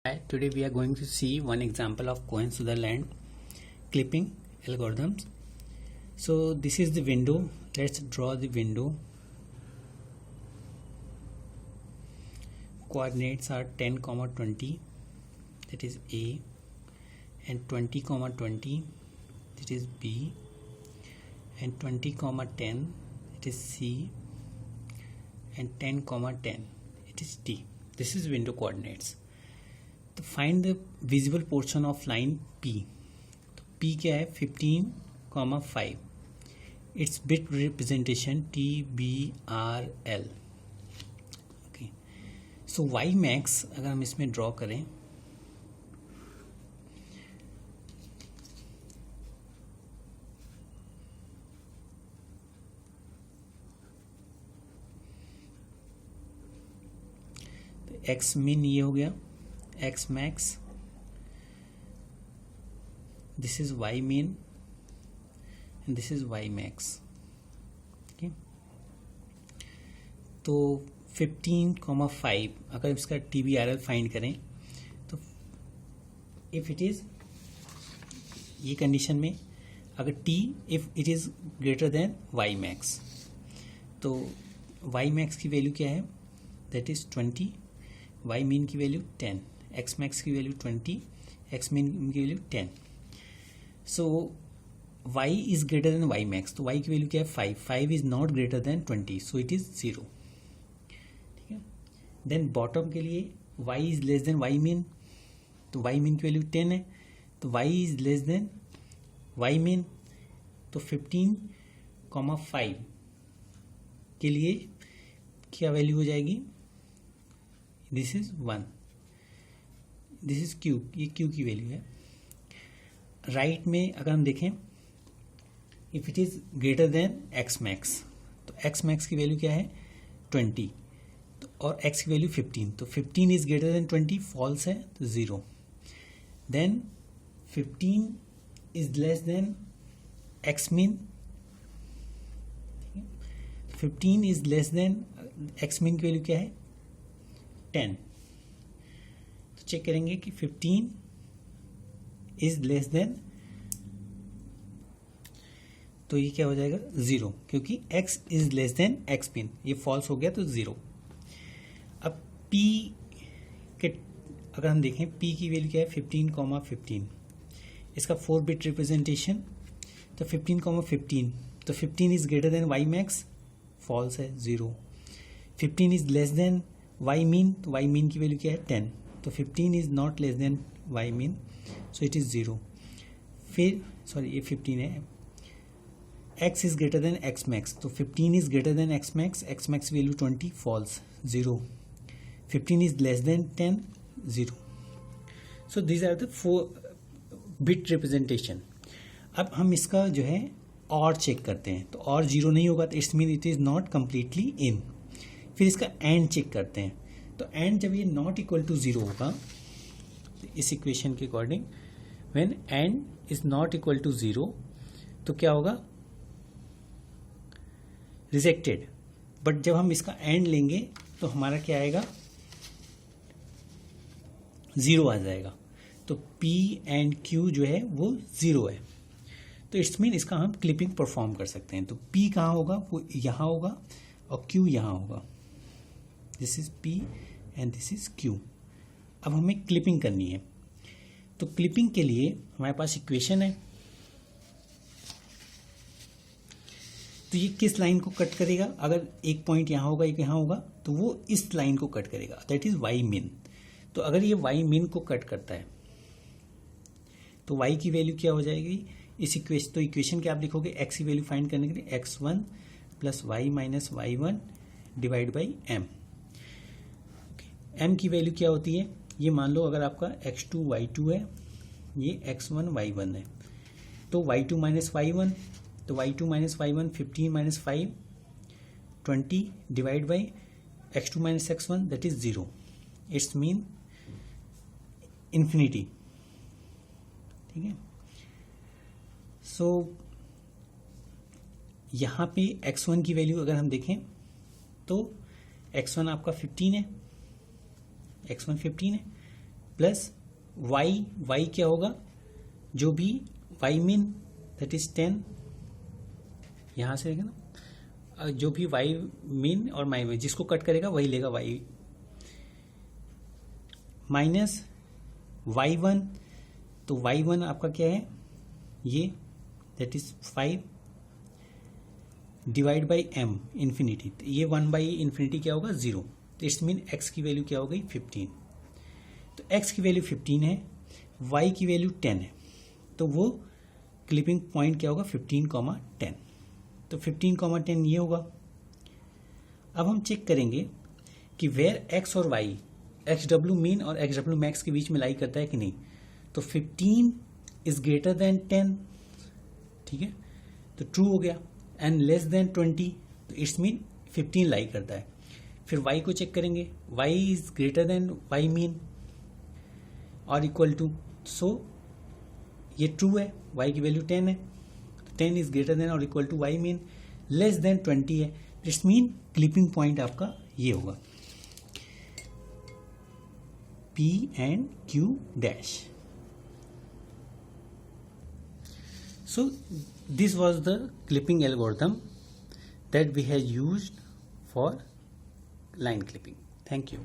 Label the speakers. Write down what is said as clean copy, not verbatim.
Speaker 1: Hi, today we are going to see one example of Cohen-Sutherland clipping algorithms. So this is the window. Let's draw the window. Coordinates are 10, 20, that is A, and 20, 20, that is B, and 20, 10, it is C, and 10, 10, it is D. This is window coordinates. तो find the visible portion of line P. तो P क्या है 15,5. It's bit representation TBRL. Okay, so y max अगर हम इसमें draw करें तो x mean ये हो गया, x max, this is y mean, and this is y max. Okay, तो 15,5 अगर इसका TBRL फाइंड करें तो इफ इट इज ये कंडीशन में अगर t if it is greater than y max, तो y max की वैल्यू क्या है, दैट इज 20, y mean की वैल्यू 10, x max की वैल्यू 20, x min की value 10. So y is greater than y max, तो y की वैल्यू क्या है 5 is not greater than 20, so it is 0. ठीक है, देन बॉटम के लिए y is less than y min, तो y min की वैल्यू 10 है, तो y is less than y min, तो 15,5 के लिए क्या वैल्यू हो जाएगी, this is 1, this is Q, ये क्यू की वैल्यू है. राइट में अगर हम देखें if it is greater then x max, तो एक्स मैक्स की वैल्यू क्या है 20, तो और एक्स की वैल्यू 15, तो 15 इज ग्रेटर देन 20, फॉल्स है तो 0. Then 15 is less than x min, 15 is less than x min की वैल्यू क्या है 10. तो चेक करेंगे कि 15 इज लेस देन, तो ये क्या हो जाएगा 0, क्योंकि x is less then x pin, ये फॉल्स हो गया तो 0. अब p के अगर हम देखें p की वैल्यू क्या है 15,15, इसका 4 बिट रिप्रेजेंटेशन, तो 15,15, तो 15 is greater than y max, false है 0. 15 is less than y min, तो y मीन की वैल्यू क्या है 10, तो 15 is not less than y min, so it is 0. फिर सॉरी ये 15 है, x is greater than x max, तो 15 is greater than x max value 20, false 0. 15 is less than 10, 0. So these are the 4 bit representation. अब हम इसका जो है और चेक करते हैं, तो और 0 नहीं होगा तो it's mean it is not completely in. फिर इसका एंड चेक करते हैं, तो एंड जब ये नॉट इक्वल टू 0 होगा, तो इस इक्वेशन के according when and is not equal to 0, तो क्या होगा रिजेक्टेड. बट जब हम इसका एंड लेंगे तो हमारा क्या आएगा 0 आ जाएगा, तो P एंड Q जो है वो 0 है, तो इट्स मीन इसका हम क्लिपिंग परफॉर्म कर सकते हैं. तो P कहाँ होगा, वो यहाँ होगा और Q यहाँ होगा. This is P and this is Q. अब हमें क्लिपिंग करनी है, तो क्लिपिंग के लिए हमारे पास इक्वेशन है. तो ये किस लाइन को कट करेगा, अगर एक पॉइंट यहाँ होगा एक यहाँ होगा, तो वो इस लाइन को कट करेगा, दैट इज y min. तो अगर ये y min को कट करता है तो y की वैल्यू क्या हो जाएगी इस इक्वेशन, तो इक्वेशन क्या आप लिखोगे, x की वैल्यू फाइंड करने के लिए x1 plus y minus y1 divide by m. m की वैल्यू क्या होती है, ये मान लो अगर आपका x2 y2 है, ये x1 y1 है, तो y2 माइनस y1, तो y2 minus y1 15 minus 5 20 divide by x2 minus x1, that is 0. It's mean infinity. ठीक है, सो यहाँ पे x1 की वैल्यू अगर हम देखें तो x1 आपका 15 है, x1 15 है, प्लस वाई क्या होगा, जो भी वाई मीन दैट इज 10, यहां से रहेगा ना, जो भी वाई मीन और माई मीन जिसको कट करेगा वही लेगा वाई, माइनस y1, तो y1 आपका क्या है, ये that is 5 divide by m infinity, तो ये 1/∞ क्या होगा 0, तो इट्स मीन x की वैल्यू क्या हो गई 15, तो x की वैल्यू 15 है, y की वैल्यू 10 है, तो वो क्लिपिंग पॉइंट क्या होगा 15,10, तो 15,10 ये होगा। अब हम चेक करेंगे कि वेयर x और y XW मीन और XW मैक्स के बीच में लाई करता है कि नहीं, तो 15 इज ग्रेटर देन 10, ठीक है, तो ट्रू हो गया, एंड लेस देन 20, तो इट्स मीन 15 लाई करता है। फिर y को चेक करेंगे, y is greater than y mean और इक्वल टू, सो ये ट्रू है, y की वैल्यू 10 है, तो 10 इज ग्रेटर देन और equal to y min, less than 20 है, इट्स मीन क्लिपिंग पॉइंट आपका ये होगा P and Q dash. So this was the clipping algorithm that we have used for line clipping. Thank you.